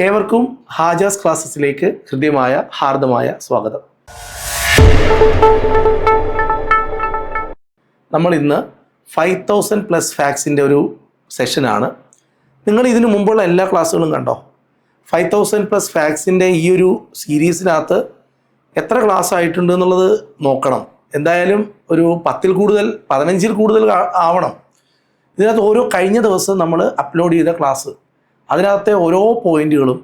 ഏവർക്കും ഹാജാസ് ക്ലാസ്സസിലേക്ക് ഹൃദ്യമായ ഹാർദമായ സ്വാഗതം. നമ്മൾ ഇന്ന് 5000+ ഫാക്ട്സിൻ്റെ ഒരു സെഷനാണ്. നിങ്ങൾ ഇതിനു മുമ്പുള്ള എല്ലാ ക്ലാസ്സുകളും കണ്ടോ? 5000+ ഫാക്ട്സിൻ്റെ ഈ ഒരു സീരീസിനകത്ത് എത്ര ക്ലാസ് ആയിട്ടുണ്ട് എന്നുള്ളത് നോക്കണം. എന്തായാലും ഒരു 10-ൽ കൂടുതൽ 15-ൽ കൂടുതൽ ആവണം. ഇതിനകത്ത് ഓരോ കഴിഞ്ഞ ദിവസം നമ്മൾ അപ്ലോഡ് ചെയ്ത ക്ലാസ്, അതിനകത്തെ ഓരോ പോയിന്റുകളും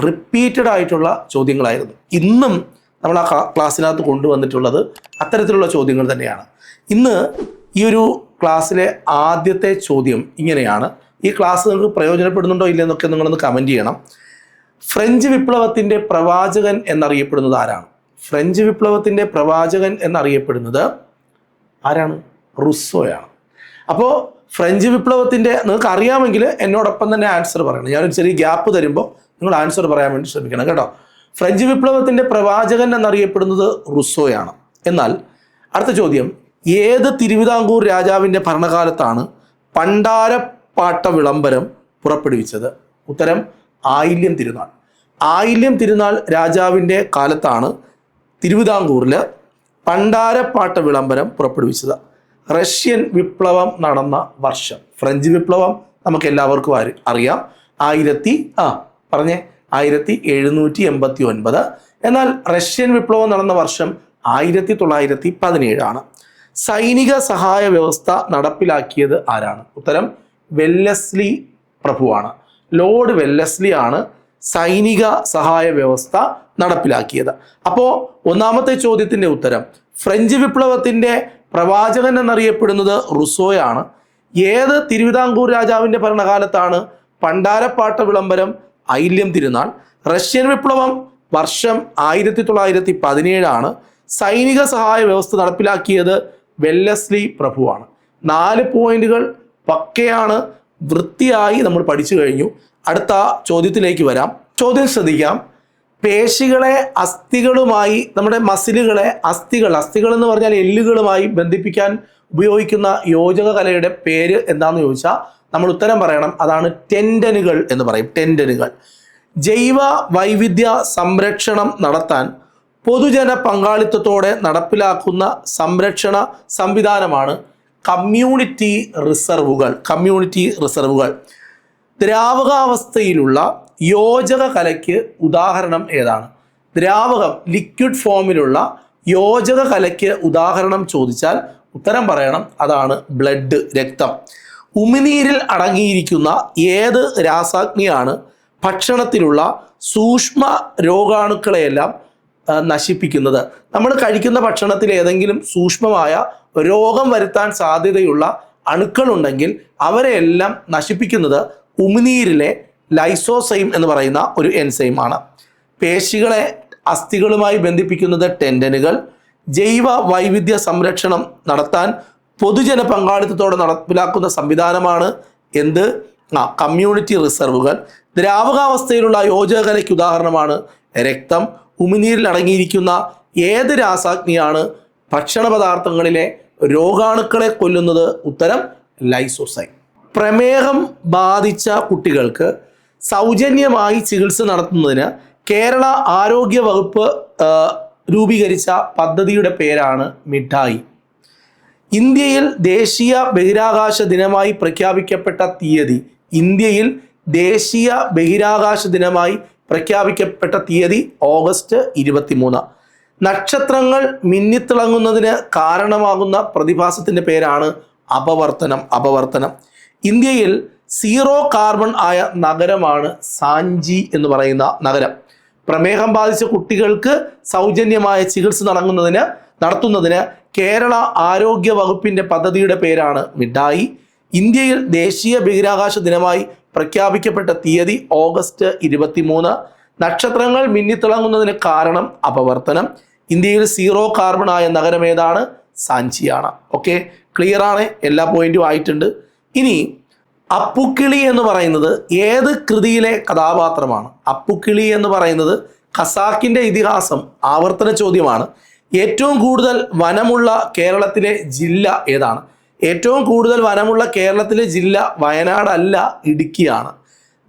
റിപ്പീറ്റഡ് ആയിട്ടുള്ള ചോദ്യങ്ങളായിരുന്നു. ഇന്നും നമ്മൾ ആ ക്ലാസ്സിനകത്ത് കൊണ്ടുവന്നിട്ടുള്ളത് അത്തരത്തിലുള്ള ചോദ്യങ്ങൾ തന്നെയാണ്. ഇന്ന് ഈ ഒരു ക്ലാസ്സിലെ ആദ്യത്തെ ചോദ്യം ഇങ്ങനെയാണ്. ഈ ക്ലാസ് നിങ്ങൾക്ക് പ്രയോജനപ്പെടുന്നുണ്ടോ ഇല്ലെന്നൊക്കെ നിങ്ങളൊന്ന് കമൻറ്റ് ചെയ്യണം. ഫ്രഞ്ച് വിപ്ലവത്തിൻ്റെ പ്രവാചകൻ എന്നറിയപ്പെടുന്നത് ആരാണ്? ഫ്രഞ്ച് വിപ്ലവത്തിൻ്റെ പ്രവാചകൻ എന്നറിയപ്പെടുന്നത് ആരാണ്? റുസ്സോയാണ്. അപ്പോൾ ഫ്രഞ്ച് വിപ്ലവത്തിൻ്റെ നിങ്ങൾക്ക് അറിയാമെങ്കിൽ എന്നോടൊപ്പം തന്നെ ആൻസർ പറയണം. ഞാനൊരു ചെറിയ ഗ്യാപ്പ് തരുമ്പോൾ നിങ്ങൾ ആൻസർ പറയാൻ വേണ്ടി ശ്രമിക്കണം കേട്ടോ. ഫ്രഞ്ച് വിപ്ലവത്തിൻ്റെ പ്രവാചകൻ എന്നറിയപ്പെടുന്നത് റുസ്സോയാണ്. എന്നാൽ അടുത്ത ചോദ്യം, ഏത് തിരുവിതാംകൂർ രാജാവിൻ്റെ ഭരണകാലത്താണ് പണ്ടാരപ്പാട്ട വിളംബരം പുറപ്പെടുവിച്ചത്? ഉത്തരം ആയില്യം തിരുനാൾ. ആയില്യം തിരുനാൾ രാജാവിൻ്റെ കാലത്താണ് തിരുവിതാംകൂറിൽ പണ്ടാരപ്പാട്ട വിളംബരം പുറപ്പെടുവിച്ചത്. റഷ്യൻ വിപ്ലവം നടന്ന വർഷം, ഫ്രഞ്ച് വിപ്ലവം നമുക്ക് എല്ലാവർക്കും അറിയാം, 1789. എന്നാൽ റഷ്യൻ വിപ്ലവം നടന്ന വർഷം 1917 സൈനിക സഹായ വ്യവസ്ഥ നടപ്പിലാക്കിയത് ആരാണ്? ഉത്തരം വെല്ലസ്ലി പ്രഭുവാണ്. ലോർഡ് വെല്ലസ്ലി ആണ് സൈനിക സഹായ വ്യവസ്ഥ നടപ്പിലാക്കിയത്. അപ്പോൾ ഒന്നാമത്തെ ചോദ്യത്തിൻ്റെ ഉത്തരം ഫ്രഞ്ച് വിപ്ലവത്തിൻ്റെ പ്രവാചകൻ എന്നറിയപ്പെടുന്നത് റുസ്സോയാണ്. ഏത് തിരുവിതാംകൂർ രാജാവിൻ്റെ ഭരണകാലത്താണ് പണ്ടാരപ്പാട്ട വിളംബരം ആയില്യം തിരുനാൾ? റഷ്യൻ വിപ്ലവം വർഷം 1917. സൈനിക സഹായ വ്യവസ്ഥ നടപ്പിലാക്കിയത് വെല്ലസ്ലി പ്രഭുവാണ്. 4 പോയിന്റുകൾ പക്കയാണ്, വൃത്തിയായി നമ്മൾ പഠിച്ചു കഴിഞ്ഞു. അടുത്ത ചോദ്യത്തിലേക്ക് വരാം. ചോദ്യം ശ്രദ്ധിക്കാം. പേശികളെ അസ്ഥികളുമായി, നമ്മുടെ മസിലുകളെ അസ്ഥികൾ എന്ന് പറഞ്ഞാൽ എല്ലുകളുമായി ബന്ധിപ്പിക്കാൻ ഉപയോഗിക്കുന്ന യോജക കലയുടെ പേര് എന്താണെന്ന് ചോദിച്ചാൽ നമ്മൾ ഉത്തരം പറയണം. അതാണ് ടെൻഡനുകൾ എന്ന് പറയും. ടെൻഡനുകൾ. ജൈവ വൈവിധ്യ സംരക്ഷണം നടത്താൻ പൊതുജന പങ്കാളിത്തത്തോടെ നടപ്പിലാക്കുന്ന സംരക്ഷണ സംവിധാനമാണ് കമ്മ്യൂണിറ്റി റിസർവുകൾ. ദ്രാവകാവസ്ഥയിലുള്ള യോജക കലയ്ക്ക് ഉദാഹരണം ഏതാണ്? ദ്രാവകം ലിക്വിഡ് ഫോമിലുള്ള യോജക കലയ്ക്ക് ഉദാഹരണം ചോദിച്ചാൽ ഉത്തരം പറയണം. അതാണ് ബ്ലഡ്, രക്തം. ഉമിനീരിൽ അടങ്ങിയിരിക്കുന്ന ഏത് രാസാഗ്നിയാണ് ഭക്ഷണത്തിലുള്ള സൂക്ഷ്മ രോഗാണുക്കളെയെല്ലാം നശിപ്പിക്കുന്നത്? നമ്മൾ കഴിക്കുന്ന ഭക്ഷണത്തിൽ ഏതെങ്കിലും സൂക്ഷ്മമായ രോഗം വരുത്താൻ സാധ്യതയുള്ള അണുക്കളുണ്ടെങ്കിൽ അവരെയെല്ലാം നശിപ്പിക്കുന്നത് ഉമിനീരിലെ ലൈസോസൈം എന്ന് പറയുന്ന ഒരു എൻസൈം ആണ്. പേശികളെ അസ്ഥികളുമായി ബന്ധിപ്പിക്കുന്നത് ടെൻഡനുകൾ. ജൈവ വൈവിധ്യ സംരക്ഷണം നടത്താൻ പൊതുജന പങ്കാളിത്തത്തോടെ നടപ്പിലാക്കുന്ന സംവിധാനമാണ് എന്ത്? കമ്മ്യൂണിറ്റി റിസർവുകൾ. ദ്രാവകാവസ്ഥയിലുള്ള യോജകലയ്ക്ക് ഉദാഹരണമാണ് രക്തം. ഉമിനീരിൽ അടങ്ങിയിരിക്കുന്ന ഏത് രാസാഗ്നിയാണ് ഭക്ഷണ പദാർത്ഥങ്ങളിലെ രോഗാണുക്കളെ കൊല്ലുന്നത്? ഉത്തരം ലൈസോസൈം. പ്രമേഹം ബാധിച്ച കുട്ടികൾക്ക് സൗജന്യമായി ചികിത്സ നടത്തുന്നതിന് കേരള ആരോഗ്യ വകുപ്പ് രൂപീകരിച്ച പദ്ധതിയുടെ പേരാണ് മിഠായി. ഇന്ത്യയിൽ ദേശീയ ബഹിരാകാശ ദിനമായി പ്രഖ്യാപിക്കപ്പെട്ട തീയതി? ഓഗസ്റ്റ് 23. നക്ഷത്രങ്ങൾ മിന്നിത്തിളങ്ങുന്നതിന് കാരണമാകുന്ന പ്രതിഭാസത്തിൻ്റെ പേരാണ് അപവർത്തനം. ഇന്ത്യയിൽ സീറോ കാർബൺ ആയ നഗരമാണ് സാഞ്ചി എന്ന് പറയുന്ന നഗരം. പ്രമേഹം ബാധിച്ച കുട്ടികൾക്ക് സൗജന്യമായ ചികിത്സ നടത്തുന്നതിന് കേരള ആരോഗ്യ വകുപ്പിൻ്റെ പദ്ധതിയുടെ പേരാണ് മിഠായി. ഇന്ത്യയിൽ ദേശീയ ബഹിരാകാശ ദിനമായി പ്രഖ്യാപിക്കപ്പെട്ട തീയതി ഓഗസ്റ്റ് 23. നക്ഷത്രങ്ങൾ മിന്നിത്തിളങ്ങുന്നതിന് കാരണം അപവർത്തനം. ഇന്ത്യയിൽ സീറോ കാർബൺ ആയ നഗരം ഏതാണ്? സാഞ്ചിയാണ്. ഓക്കെ, ക്ലിയർ ആണ്? എല്ലാ പോയിന്റും ആയിട്ടുണ്ട്. ഇനി അപ്പുക്കിളി എന്ന് പറയുന്നത് ഏത് കൃതിയിലെ കഥാപാത്രമാണ്? അപ്പുക്കിളി എന്ന് പറയുന്നത് ഖസാക്കിൻ്റെ ഇതിഹാസം ആവർത്തന ചോദ്യമാണ്. ഏറ്റവും കൂടുതൽ വനമുള്ള കേരളത്തിലെ ജില്ല ഏതാണ്? ഏറ്റവും കൂടുതൽ വനമുള്ള കേരളത്തിലെ ജില്ല വയനാടല്ല, ഇടുക്കിയാണ്.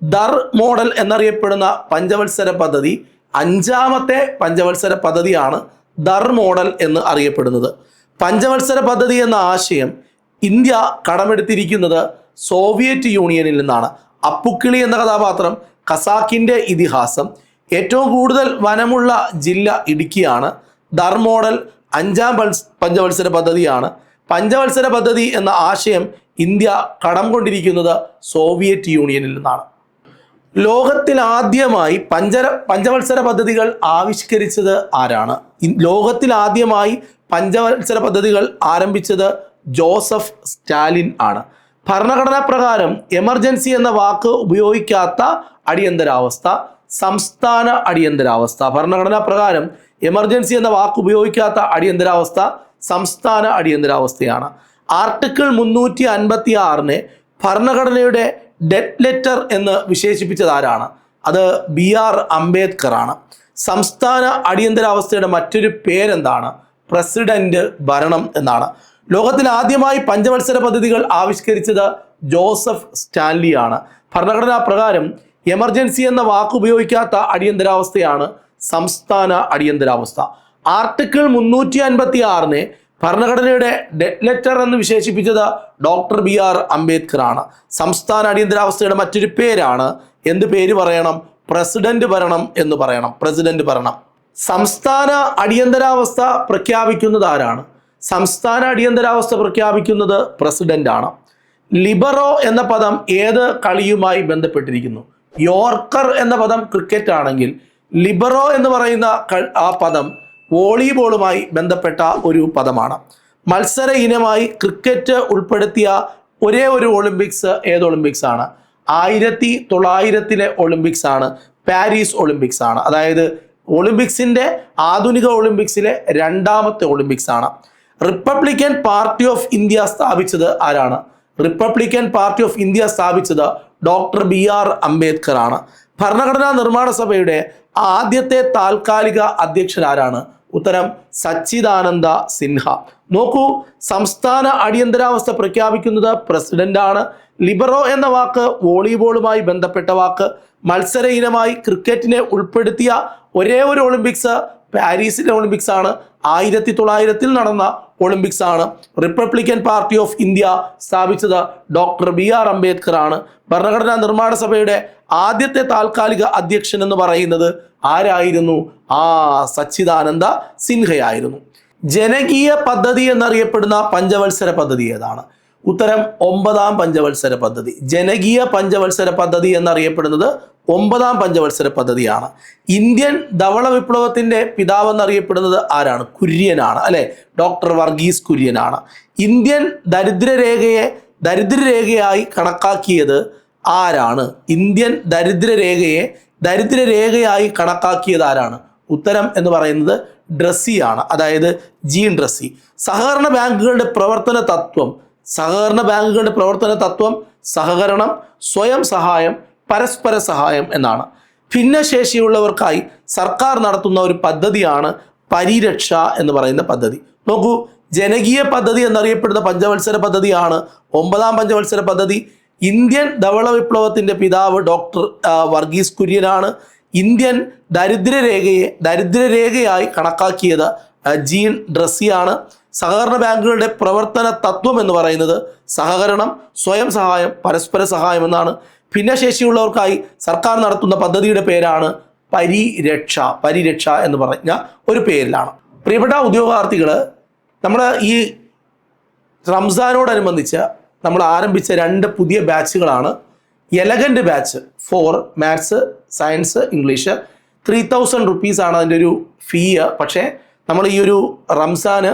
ദർ മോഡൽ എന്നറിയപ്പെടുന്ന പഞ്ചവത്സര പദ്ധതി 5ാമത്തെ പഞ്ചവത്സര പദ്ധതിയാണ് ദർ മോഡൽ എന്ന് അറിയപ്പെടുന്നത്. പഞ്ചവത്സര പദ്ധതി എന്ന ആശയം ഇന്ത്യ കടമെടുത്തിരിക്കുന്നത് സോവിയറ്റ് യൂണിയനിൽ നിന്നാണ്. അപ്പുക്കിളി എന്ന കഥാപാത്രം ഖസാക്കിൻ്റെ ഇതിഹാസം. ഏറ്റവും കൂടുതൽ വനമുള്ള ജില്ല ഇടുക്കിയാണ്. ദർ മോഡൽ 5ാം പഞ്ചവത്സര പദ്ധതിയാണ്. പഞ്ചവത്സര പദ്ധതി എന്ന ആശയം ഇന്ത്യ കടം കൊണ്ടിരിക്കുന്നത് സോവിയറ്റ് യൂണിയനിൽ നിന്നാണ്. ലോകത്തിൽ ആദ്യമായി പഞ്ചവത്സര പദ്ധതികൾ ആവിഷ്കരിച്ചത് ആരാണ്? ലോകത്തിൽ ആദ്യമായി പഞ്ചവത്സര പദ്ധതികൾ ആരംഭിച്ചത് ജോസഫ് സ്റ്റാലിൻ ആണ്. ഭരണഘടനാ പ്രകാരം എമർജൻസി എന്ന വാക്ക് ഉപയോഗിക്കാത്ത അടിയന്തരാവസ്ഥ സംസ്ഥാന അടിയന്തരാവസ്ഥ. ഭരണഘടനാ പ്രകാരം എമർജൻസി എന്ന വാക്ക് ഉപയോഗിക്കാത്ത അടിയന്തരാവസ്ഥ സംസ്ഥാന അടിയന്തരാവസ്ഥയാണ്. ആർട്ടിക്കിൾ 356 ഭരണഘടനയുടെ ഡെഡ് ലെറ്റർ എന്ന് വിശേഷിപ്പിച്ചത് ആരാണ്? അത് BR അംബേദ്കർ ആണ്. സംസ്ഥാന അടിയന്തരാവസ്ഥയുടെ മറ്റൊരു പേരെന്താണ്? പ്രസിഡന്റ് ഭരണം എന്നാണ്. ലോകത്തിൽ ആദ്യമായി പഞ്ചവത്സര പദ്ധതികൾ ആവിഷ്കരിച്ചത് ജോസഫ് സ്റ്റാൻലി ആണ്. ഭരണഘടനാ പ്രകാരം എമർജൻസി എന്ന വാക്ക് ഉപയോഗിക്കാത്ത അടിയന്തരാവസ്ഥയാണ് സംസ്ഥാന അടിയന്തരാവസ്ഥ. ആർട്ടിക്കിൾ 356 ഭരണഘടനയുടെ ഡെഡ് ലെറ്റർ എന്ന് വിശേഷിപ്പിച്ചത് ഡോക്ടർ BR അംബേദ്കർ ആണ്. സംസ്ഥാന അടിയന്തരാവസ്ഥയുടെ മറ്റൊരു പേരാണ്, എന്ത് പേര് പറയണം? പ്രസിഡന്റ് ഭരണം എന്ന് പറയണം. പ്രസിഡന്റ് ഭരണം. സംസ്ഥാന അടിയന്തരാവസ്ഥ പ്രഖ്യാപിക്കുന്നത് ആരാണ്? സംസ്ഥാന അടിയന്തരാവസ്ഥ പ്രഖ്യാപിക്കുന്നത് പ്രസിഡന്റ് ആണ്. ലിബറോ എന്ന പദം ഏത് കളിയുമായി ബന്ധപ്പെട്ടിരിക്കുന്നു? യോർക്കർ എന്ന പദം ക്രിക്കറ്റ് ആണെങ്കിൽ ലിബറോ എന്ന് പറയുന്ന ആ പദം വോളിബോളുമായി ബന്ധപ്പെട്ട ഒരു പദമാണ്. മത്സര ഇനമായി ക്രിക്കറ്റ് ഉൾപ്പെടുത്തിയ ഒരേ ഒരു ഒളിമ്പിക്സ് ഏത് ഒളിമ്പിക്സ് ആണ്? 1900 ഒളിമ്പിക്സ് ആണ്, പാരീസ് ഒളിമ്പിക്സ് ആണ്. അതായത് ഒളിമ്പിക്സിൻ്റെ ആധുനിക ഒളിമ്പിക്സിലെ 2ാമത്തെ ഒളിമ്പിക്സ് ആണ്. റിപ്പബ്ലിക്കൻ പാർട്ടി ഓഫ് ഇന്ത്യ സ്ഥാപിച്ചത് ആരാണ്? റിപ്പബ്ലിക്കൻ പാർട്ടി ഓഫ് ഇന്ത്യ സ്ഥാപിച്ചത് ഡോക്ടർ BR അംബേദ്കർ ആണ്. ഭരണഘടനാ നിർമ്മാണ സഭയുടെ ആദ്യത്തെ താൽക്കാലിക അധ്യക്ഷൻ ആരാണ്? ഉത്തരം സച്ചിദാനന്ദ സിൻഹ. നോക്കൂ, സംസ്ഥാന അടിയന്തരാവസ്ഥ പ്രഖ്യാപിക്കുന്നത് പ്രസിഡന്റ് ആണ്. ലിബറോ എന്ന വാക്ക് വോളിബോളുമായി ബന്ധപ്പെട്ട വാക്ക്. മത്സര ഇനമായി ക്രിക്കറ്റിനെ ഉൾപ്പെടുത്തിയ ഒരേ ഒരു ഒളിമ്പിക്സ് പാരീസിലെ ഒളിമ്പിക്സ് ആണ്. 1900 നടന്ന ഒളിമ്പിക്സ് ആണ്. റിപ്പബ്ലിക്കൻ പാർട്ടി ഓഫ് ഇന്ത്യ സ്ഥാപിച്ചത് ഡോക്ടർ BR അംബേദ്കർ ആണ്. ഭരണഘടനാ നിർമ്മാണ സഭയുടെ ആദ്യത്തെ താൽക്കാലിക അധ്യക്ഷൻ എന്ന് പറയുന്നത് ആരായിരുന്നു? സച്ചിദാനന്ദ സിൻഹയായിരുന്നു. ജനകീയ പദ്ധതി എന്നറിയപ്പെടുന്ന പഞ്ചവത്സര പദ്ധതി ഏതാണ്? ഉത്തരം 9ാം പഞ്ചവത്സര പദ്ധതി. ജനകീയ പഞ്ചവത്സര പദ്ധതി എന്നറിയപ്പെടുന്നത് 9ാം പഞ്ചവത്സര പദ്ധതിയാണ്. ഇന്ത്യൻ ധവള വിപ്ലവത്തിൻ്റെ പിതാവ് എന്നറിയപ്പെടുന്നത് ആരാണ്? കുര്യനാണ്, അല്ലെ? ഡോക്ടർ വർഗീസ് കുര്യനാണ്. ഇന്ത്യൻ ദരിദ്രരേഖയായി കണക്കാക്കിയത് ആരാണ്? ഇന്ത്യൻ ദരിദ്രരേഖയായി കണക്കാക്കിയത് ആരാണ്? ഉത്തരം എന്ന് പറയുന്നത് ഡ്രസ്സിയാണ്, അതായത് ജീൻ ഡ്രസ്സി. സഹകരണ ബാങ്കുകളുടെ പ്രവർത്തന തത്വം സഹകരണം, സ്വയം സഹായം, പരസ്പര സഹായം എന്നാണ്. ഭിന്നശേഷിയുള്ളവർക്കായി സർക്കാർ നടത്തുന്ന ഒരു പദ്ധതിയാണ് പരിരക്ഷ എന്ന് പറയുന്ന പദ്ധതി. നോക്കൂ, ജനകീയ പദ്ധതി എന്നറിയപ്പെടുന്ന പഞ്ചവത്സര പദ്ധതിയാണ് 9ാം പഞ്ചവത്സര പദ്ധതി. ഇന്ത്യൻ ധവള വിപ്ലവത്തിൻ്റെ പിതാവ് ഡോക്ടർ വർഗീസ് കുര്യനാണ്. ഇന്ത്യൻ ദരിദ്രരേഖയായി കണക്കാക്കിയത് ജീൻ ഡ്രസ്സിയാണ്. സഹകരണ ബാങ്കുകളുടെ പ്രവർത്തന തത്വം എന്ന് പറയുന്നത് സഹകരണം, സ്വയം സഹായം, പരസ്പര സഹായം എന്നാണ്. ഭിന്നശേഷിയുള്ളവർക്കായി സർക്കാർ നടത്തുന്ന പദ്ധതിയുടെ പേരാണ് പരിരക്ഷ എന്ന് പറഞ്ഞ ഒരു പേരിലാണ്. പ്രിയപ്പെട്ട ഉദ്യോഗാർത്ഥികൾ, നമ്മൾ ഈ റംസാനോടനുബന്ധിച്ച് നമ്മൾ ആരംഭിച്ച 2 പുതിയ ബാച്ചുകളാണ്. Elegant batch for maths, science, English. 3000 റുപ്പീസാണ് അതിൻ്റെ ഒരു ഫീ. പക്ഷേ നമ്മൾ ഈ ഒരു റംസാന്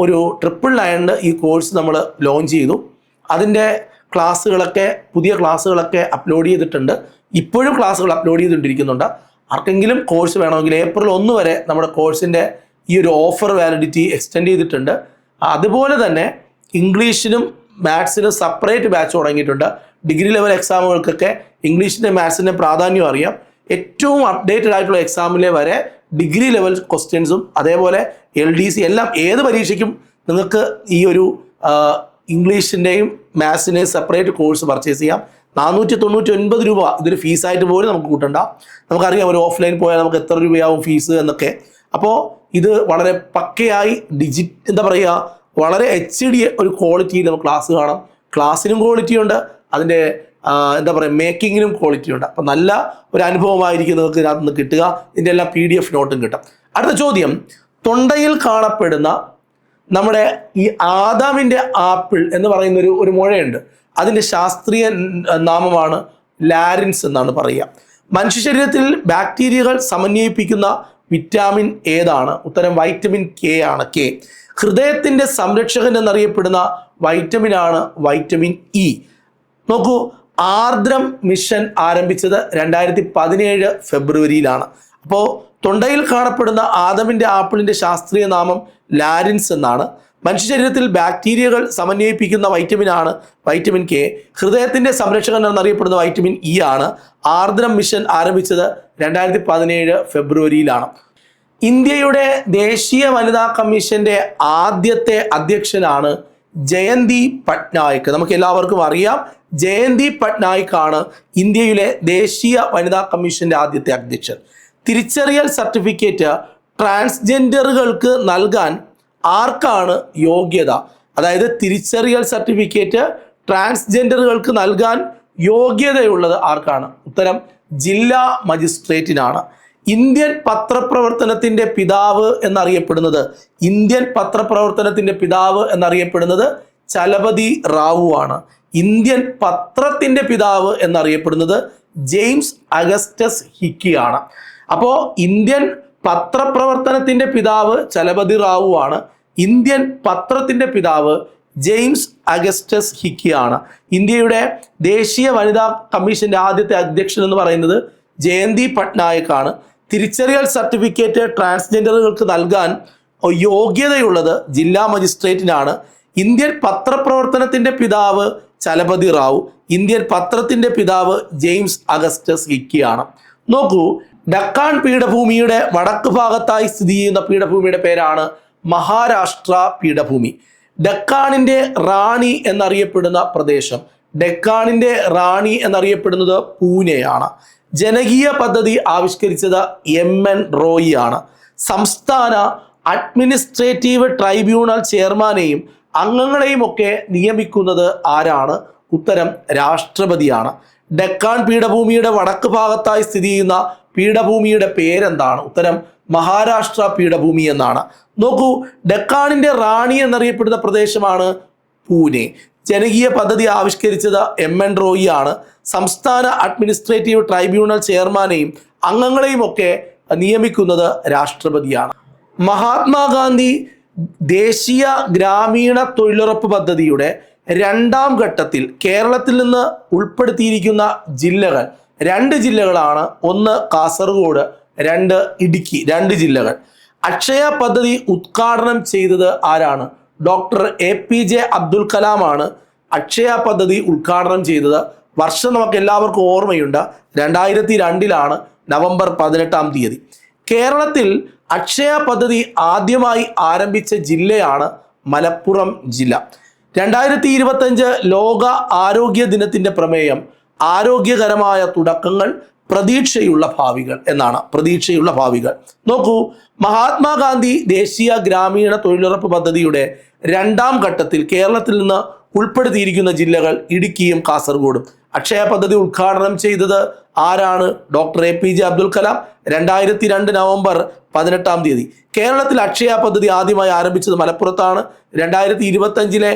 ഒരു 999 ഈ കോഴ്സ് നമ്മൾ ലോഞ്ച് ചെയ്തു. അതിൻ്റെ പുതിയ ക്ലാസ്സുകളൊക്കെ അപ്ലോഡ് ചെയ്തിട്ടുണ്ട്. ഇപ്പോഴും ക്ലാസ്സുകൾ അപ്ലോഡ് ചെയ്തുകൊണ്ടിരിക്കുന്നുണ്ട്. ആർക്കെങ്കിലും കോഴ്സ് വേണമെങ്കിൽ ഏപ്രിൽ 1 വരെ നമ്മുടെ കോഴ്സിൻ്റെ ഈ ഒരു ഓഫർ വാലിഡിറ്റി എക്സ്റ്റെൻഡ് ചെയ്തിട്ടുണ്ട്. അതുപോലെ തന്നെ ഇംഗ്ലീഷിനും മാത്സിനും സെപ്പറേറ്റ് ബാച്ച് തുടങ്ങിയിട്ടുണ്ട്. ഡിഗ്രി ലെവൽ എക്സാമുകൾക്കൊക്കെ ഇംഗ്ലീഷിൻ്റെ മാത്സിൻ്റെ പ്രാധാന്യം അറിയാം. ഏറ്റവും അപ്ഡേറ്റഡ് ആയിട്ടുള്ള എക്സാമിലെ വരെ ഡിഗ്രി ലെവൽ ക്വസ്റ്റ്യൻസും അതേപോലെ LDC എല്ലാം ഏത് പരീക്ഷയ്ക്കും നിങ്ങൾക്ക് ഈ ഒരു ഇംഗ്ലീഷിൻ്റെയും മാത്സിൻ്റെയും സെപ്പറേറ്റ് കോഴ്സ് പർച്ചേസ് ചെയ്യാം. 499 രൂപ ഇതൊരു ഫീസായിട്ട് പോലും നമുക്ക് കൂട്ടണ്ട. നമുക്കറിയാം ഒരു ഓഫ്ലൈൻ പോയാൽ നമുക്ക് എത്ര രൂപയാവും ഫീസ് എന്നൊക്കെ. അപ്പോൾ ഇത് വളരെ പക്കയായി എന്താ പറയുക, വളരെ HD ഒരു ക്വാളിറ്റിയിൽ നമുക്ക് ക്ലാസ് കാണാം. ക്ലാസ്സിനും ക്വാളിറ്റി ഉണ്ട്, അതിൻ്റെ എന്താ പറയുക മേക്കിങ്ങിനും ക്വാളിറ്റി ഉണ്ട്. അപ്പം നല്ല ഒരു അനുഭവമായിരിക്കും നിങ്ങൾക്ക് ഇതിനകത്ത് നിന്ന് കിട്ടുക. ഇതിൻ്റെ എല്ലാം PDF നോട്ടും കിട്ടും. അടുത്ത ചോദ്യം, തൊണ്ടയിൽ കാണപ്പെടുന്ന നമ്മുടെ ഈ ആദാമിൻ്റെ ആപ്പിൾ എന്ന് പറയുന്ന ഒരു മുഴയുണ്ട്, അതിൻ്റെ ശാസ്ത്രീയ നാമമാണ് ലാരിൻസ് എന്നാണ് പറയുക. മനുഷ്യ ശരീരത്തിൽ ബാക്ടീരിയകൾ സമന്വയിപ്പിക്കുന്ന വിറ്റാമിൻ ഏതാണ്? ഉത്തരം വൈറ്റമിൻ K ആണ്. K. ഹൃദയത്തിൻ്റെ സംരക്ഷകൻ എന്നറിയപ്പെടുന്ന വൈറ്റമിനാണ് വൈറ്റമിൻ E. നോക്കൂ, ആർദ്രം മിഷൻ ആരംഭിച്ചത് 2017 ഫെബ്രുവരിയിലാണ്. അപ്പോൾ തൊണ്ടയിൽ കാണപ്പെടുന്ന ആദമിൻ്റെ ആപ്പിളിൻ്റെ ശാസ്ത്രീയ നാമം ലാരിൻസ് എന്നാണ്. മനുഷ്യ ശരീരത്തിൽ ബാക്ടീരിയകൾ സമന്വയിപ്പിക്കുന്ന വൈറ്റമിനാണ് വൈറ്റമിൻ K. ഹൃദയത്തിൻ്റെ സംരക്ഷകൻ എന്നറിയപ്പെടുന്ന വൈറ്റമിൻ E ആണ്. ആർദ്രം മിഷൻ ആരംഭിച്ചത് 2017 ഫെബ്രുവരിയിലാണ്. ഇന്ത്യയുടെ ദേശീയ വനിതാ കമ്മീഷന്റെ ആദ്യത്തെ അധ്യക്ഷനാണ് ജയന്തി പട്നായിക്. നമുക്ക് എല്ലാവർക്കും അറിയാം, ജയന്തി പട്നായിക് ആണ് ഇന്ത്യയിലെ ദേശീയ വനിതാ കമ്മീഷന്റെ ആദ്യത്തെ അധ്യക്ഷൻ. തിരിച്ചറിയൽ സർട്ടിഫിക്കറ്റ് ട്രാൻസ്ജെൻഡറുകൾക്ക് നൽകാൻ ആർക്കാണ് യോഗ്യത? അതായത് തിരിച്ചറിയൽ സർട്ടിഫിക്കറ്റ് ട്രാൻസ്ജെൻഡറുകൾക്ക് നൽകാൻ യോഗ്യതയുള്ളത് ആർക്കാണ്? ഉത്തരം ജില്ലാ മജിസ്ട്രേറ്റിനാണ്. ഇന്ത്യൻ പത്രപ്രവർത്തനത്തിന്റെ പിതാവ് എന്നറിയപ്പെടുന്നത് ചലപതി റാവു ആണ്. ഇന്ത്യൻ പത്രത്തിന്റെ പിതാവ് എന്നറിയപ്പെടുന്നത് ജെയിംസ് അഗസ്റ്റസ് ഹിക്കി ആണ്. അപ്പോൾ ഇന്ത്യൻ പത്രപ്രവർത്തനത്തിന്റെ പിതാവ് ചലപതി റാവു ആണ്. ഇന്ത്യൻ പത്രത്തിന്റെ പിതാവ് ജെയിംസ് അഗസ്റ്റസ് ഹിക്കി ആണ്. ഇന്ത്യയുടെ ദേശീയ വനിതാ കമ്മീഷന്റെ ആദ്യത്തെ അധ്യക്ഷൻ എന്ന് പറയുന്നത് ജയന്തി പട്നായിക് ആണ്. തിരിച്ചറിയൽ സർട്ടിഫിക്കറ്റ് ട്രാൻസ്ജെൻഡറുകൾക്ക് നൽകാൻ യോഗ്യതയുള്ളത് ജില്ലാ മജിസ്ട്രേറ്റിനാണ്. ഇന്ത്യൻ പത്രപ്രവർത്തനത്തിന്റെ പിതാവ് ചലപതി റാവു, ഇന്ത്യൻ പത്രത്തിന്റെ പിതാവ് ജെയിംസ് അഗസ്റ്റസ് ഹിക്കിയാണ്. നോക്കൂ, ഡക്കാൻ പീഠഭൂമിയുടെ വടക്ക് ഭാഗത്തായി സ്ഥിതി ചെയ്യുന്ന പീഠഭൂമിയുടെ പേരാണ് മഹാരാഷ്ട്ര പീഠഭൂമി. ഡക്കാണിന്റെ റാണി എന്നറിയപ്പെടുന്ന പ്രദേശം, ഡക്കാണിന്റെ റാണി എന്നറിയപ്പെടുന്നത് പൂനെയാണ്. ജനകീയ പദ്ധതി ആവിഷ്കരിച്ചത് MN റോയി ആണ്. സംസ്ഥാന അഡ്മിനിസ്ട്രേറ്റീവ് ട്രൈബ്യൂണൽ ചെയർമാനെയും അംഗങ്ങളെയും ഒക്കെ നിയമിക്കുന്നത് ആരാണ്? ഉത്തരം രാഷ്ട്രപതിയാണ്. ഡക്കാൻ പീഠഭൂമിയുടെ വടക്ക് ഭാഗത്തായി സ്ഥിതി ചെയ്യുന്ന പീഠഭൂമിയുടെ പേരെന്താണ്? ഉത്തരം മഹാരാഷ്ട്ര പീഠഭൂമി എന്നാണ്. നോക്കൂ, ഡക്കാണിന്റെ റാണി എന്നറിയപ്പെടുന്ന പ്രദേശമാണ് പൂനെ. ജനകീയ പദ്ധതി ആവിഷ്കരിച്ചത് MN റോയി ആണ്. സംസ്ഥാന അഡ്മിനിസ്ട്രേറ്റീവ് ട്രൈബ്യൂണൽ ചെയർമാനെയും അംഗങ്ങളെയും ഒക്കെ നിയമിക്കുന്നത് രാഷ്ട്രപതിയാണ്. മഹാത്മാഗാന്ധി ദേശീയ ഗ്രാമീണ തൊഴിലുറപ്പ് പദ്ധതിയുടെ 2ാം ഘട്ടത്തിൽ കേരളത്തിൽ നിന്ന് ഉൾപ്പെടുത്തിയിരിക്കുന്ന ജില്ലകൾ 2 ജില്ലകളാണ്. 1 കാസർഗോഡ്, 2 ഇടുക്കി. 2 ജില്ലകൾ. അക്ഷയ പദ്ധതി ഉദ്ഘാടനം ചെയ്തത് ആരാണ്? ഡോക്ടർ APJ അബ്ദുൽ കലാം ആണ് അക്ഷയ പദ്ധതി ഉദ്ഘാടനം ചെയ്തത്. വർഷം നമുക്ക് എല്ലാവർക്കും ഓർമ്മയുണ്ട്, 2002 നവംബർ 18 കേരളത്തിൽ അക്ഷയ പദ്ധതി ആദ്യമായി ആരംഭിച്ച ജില്ലയാണ് മലപ്പുറം ജില്ല. 2025 ലോക ആരോഗ്യ ദിനത്തിന്റെ പ്രമേയം ആരോഗ്യകരമായ തുടക്കങ്ങൾ, പ്രതീക്ഷയുള്ള ഭാവികൾ എന്നാണ്. പ്രതീക്ഷയുള്ള ഭാവികൾ. നോക്കൂ, മഹാത്മാഗാന്ധി ദേശീയ ഗ്രാമീണ തൊഴിലുറപ്പ് പദ്ധതിയുടെ 2ാം ഘട്ടത്തിൽ കേരളത്തിൽ നിന്ന് ഉൾപ്പെടുത്തിയിരിക്കുന്ന ജില്ലകൾ ഇടുക്കിയും കാസർഗോഡും. അക്ഷയ പദ്ധതി ഉദ്ഘാടനം ചെയ്തത് ആരാണ്? Doctor APJ Abdul Kalam. 2002 November 18 കേരളത്തിൽ അക്ഷയ പദ്ധതി ആദ്യമായി ആരംഭിച്ചത് മലപ്പുറത്താണ്. 2025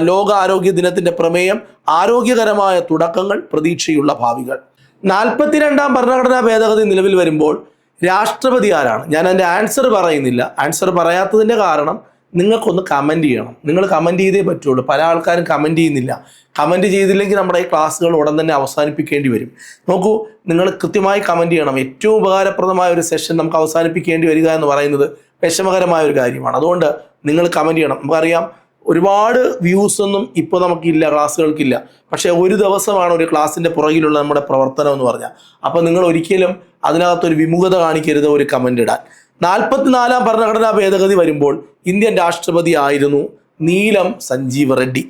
ലോക ആരോഗ്യ ദിനത്തിന്റെ പ്രമേയം ആരോഗ്യകരമായ തുടക്കങ്ങൾ, പ്രതീക്ഷയുള്ള ഭാവികൾ. 42ാം ഭരണഘടനാ ഭേദഗതി നിലവിൽ വരുമ്പോൾ രാഷ്ട്രപതി ആരാണ്? ഞാൻ അതിൻ്റെ ആൻസർ പറയുന്നില്ല. ആൻസർ പറയാത്തതിൻ്റെ കാരണം നിങ്ങൾക്കൊന്ന് കമൻറ്റ് ചെയ്യണം. നിങ്ങൾ കമൻറ്റ് ചെയ്തേ പറ്റുള്ളൂ. പല ആൾക്കാരും കമൻറ്റ് ചെയ്യുന്നില്ല. കമൻറ്റ് ചെയ്തില്ലെങ്കിൽ നമ്മുടെ ഈ ക്ലാസ്സുകൾ ഉടൻ തന്നെ അവസാനിപ്പിക്കേണ്ടി വരും. നോക്കൂ, നിങ്ങൾ കൃത്യമായി കമൻറ്റ് ചെയ്യണം. ഏറ്റവും ഉപകാരപ്രദമായ ഒരു സെഷൻ നമുക്ക് അവസാനിപ്പിക്കേണ്ടി വരിക എന്ന് പറയുന്നത് വിഷമകരമായ ഒരു കാര്യമാണ്. അതുകൊണ്ട് നിങ്ങൾ കമൻറ്റ് ചെയ്യണം. നമുക്കറിയാം, ഒരുപാട് വ്യൂസ് ഒന്നും ഇപ്പോൾ നമുക്കില്ല, ക്ലാസ്സുകൾക്കില്ല. പക്ഷേ ഒരു ദിവസമാണ് ഒരു ക്ലാസ്സിൻ്റെ പുറകിലുള്ള നമ്മുടെ പ്രവർത്തനം എന്ന് പറഞ്ഞാൽ. അപ്പോൾ നിങ്ങൾ ഒരിക്കലും അതിനകത്തൊരു വിമുഖത കാണിക്കരുത് ഒരു കമൻ്റ് ഇടാൻ. 44ാം ഭരണഘടനാ ഭേദഗതി വരുമ്പോൾ ഇന്ത്യൻ രാഷ്ട്രപതി ആയിരുന്നു നീലം സഞ്ജീവ റെഡ്ഡി.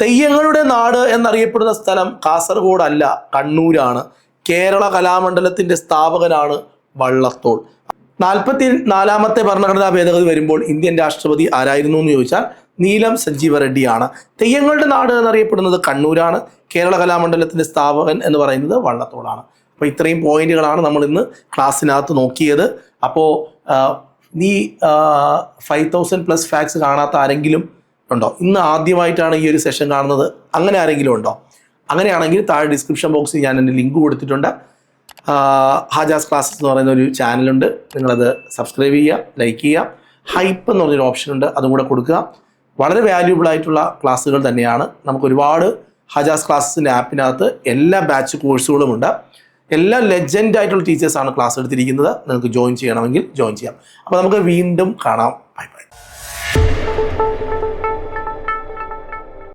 തെയ്യങ്ങളുടെ നാട് എന്നറിയപ്പെടുന്ന സ്ഥലം കാസർഗോഡ് അല്ല, കണ്ണൂരാണ്. കേരള കലാമണ്ഡലത്തിൻ്റെ സ്ഥാപകനാണ് വള്ളത്തോൾ. 44ാമത്തെ ഭരണഘടനാ ഭേദഗതി വരുമ്പോൾ ഇന്ത്യൻ രാഷ്ട്രപതി ആരായിരുന്നു എന്ന് ചോദിച്ചാൽ നീലം സഞ്ജീവ റെഡ്ഡിയാണ്. തെയ്യങ്ങളുടെ നാട് എന്നറിയപ്പെടുന്നത് കണ്ണൂരാണ്. കേരള കലാമണ്ഡലത്തിൻ്റെ സ്ഥാപകൻ എന്ന് പറയുന്നത് വള്ളത്തോളാണ്. അപ്പോൾ ഇത്രയും പോയിന്റുകളാണ് നമ്മൾ ഇന്ന് ക്ലാസ്സിനകത്ത് നോക്കിയത്. അപ്പോൾ ഈ 5000+ ഫാക്ട്സ് കാണാത്ത ആരെങ്കിലും ഉണ്ടോ? ഇന്ന് ആദ്യമായിട്ടാണ് ഈ ഒരു സെഷൻ കാണുന്നത്, അങ്ങനെ ആരെങ്കിലും ഉണ്ടോ? അങ്ങനെയാണെങ്കിൽ താഴെ ഡിസ്ക്രിപ്ഷൻ ബോക്സിൽ ഞാൻ എൻ്റെ ലിങ്ക് കൊടുത്തിട്ടുണ്ട്. ഹാജാസ് ക്ലാസ്സസ് എന്ന് പറയുന്ന ഒരു ചാനലുണ്ട്, നിങ്ങളത് സബ്സ്ക്രൈബ് ചെയ്യുക, ലൈക്ക് ചെയ്യുക. ഹൈപ്പ് എന്ന് പറഞ്ഞൊരു ഓപ്ഷൻ ഉണ്ട്, അതും കൂടെ കൊടുക്കുക. വളരെ വാല്യൂബിൾ ആയിട്ടുള്ള ക്ലാസ്സുകൾ തന്നെയാണ്. നമുക്ക് ഒരുപാട് ഹാജാസ് ക്ലാസ്സസിൻ്റെ ആപ്പിനകത്ത് എല്ലാ ബാച്ച് കോഴ്സുകളും ഉണ്ട്. എല്ലാ ലെജൻഡ് ആയിട്ടുള്ള ടീച്ചേഴ്സാണ് ക്ലാസ് എടുത്തിരിക്കുന്നത്. നിങ്ങൾക്ക് ജോയിൻ ചെയ്യണമെങ്കിൽ ജോയിൻ ചെയ്യാം. അപ്പോൾ നമുക്ക് വീണ്ടും കാണാം. Bye bye.